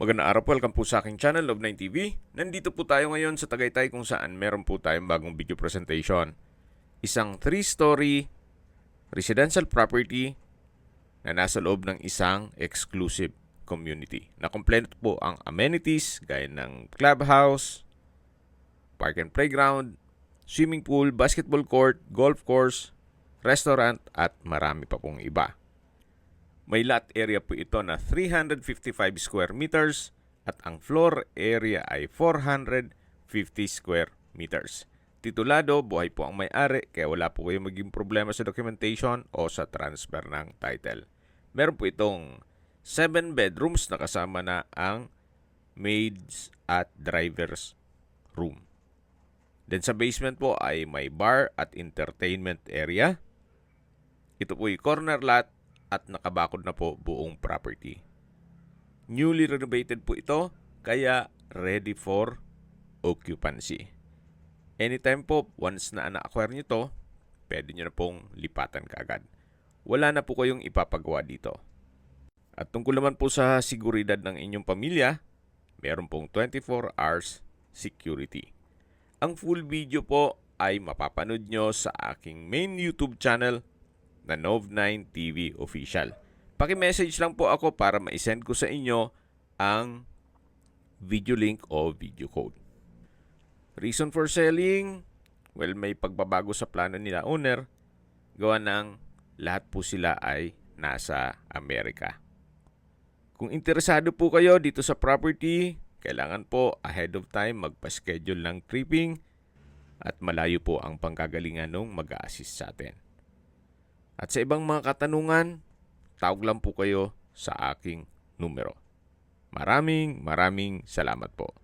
Magandang araw po, welcome po sa aking channel, Love9 TV. Nandito po tayo ngayon sa Tagaytay kung saan meron po tayong bagong video presentation. Isang 3-story residential property na nasa loob ng isang exclusive community. Na kompleto po ang amenities gaya ng clubhouse, park and playground, swimming pool, basketball court, golf course, restaurant at marami pa pong iba. May lot area po ito na 355 square meters at ang floor area ay 450 square meters. Titulado, buhay po ang may-ari kaya wala po kayong maging problema sa documentation o sa transfer ng title. Meron po itong 7 bedrooms na kasama na ang maids at driver's room. Then sa basement po ay may bar at entertainment area. Ito po ay corner lot at nakabakod na po buong property. Newly renovated po ito, kaya ready for occupancy. Anytime po, once na na-acquire nyo ito, pwede nyo na pong lipatan kaagad. Wala na po kayong ipapagawa dito. At tungkol naman po sa seguridad ng inyong pamilya, meron pong 24 hours security. Ang full video po ay mapapanood nyo sa aking main YouTube channel na Love9 TV Official. Paki-message lang po ako para ma-send ko sa inyo ang video link o video code. Reason for selling? Well, may pagbabago sa plano nila owner. Gawa ng lahat po sila ay nasa Amerika. Kung interesado po kayo dito sa property, kailangan po ahead of time magpa-schedule ng tripping at malayo po ang panggagalingan nung mag-a-assist sa atin. At sa ibang mga katanungan, tawag lang po kayo sa aking numero. Maraming salamat po.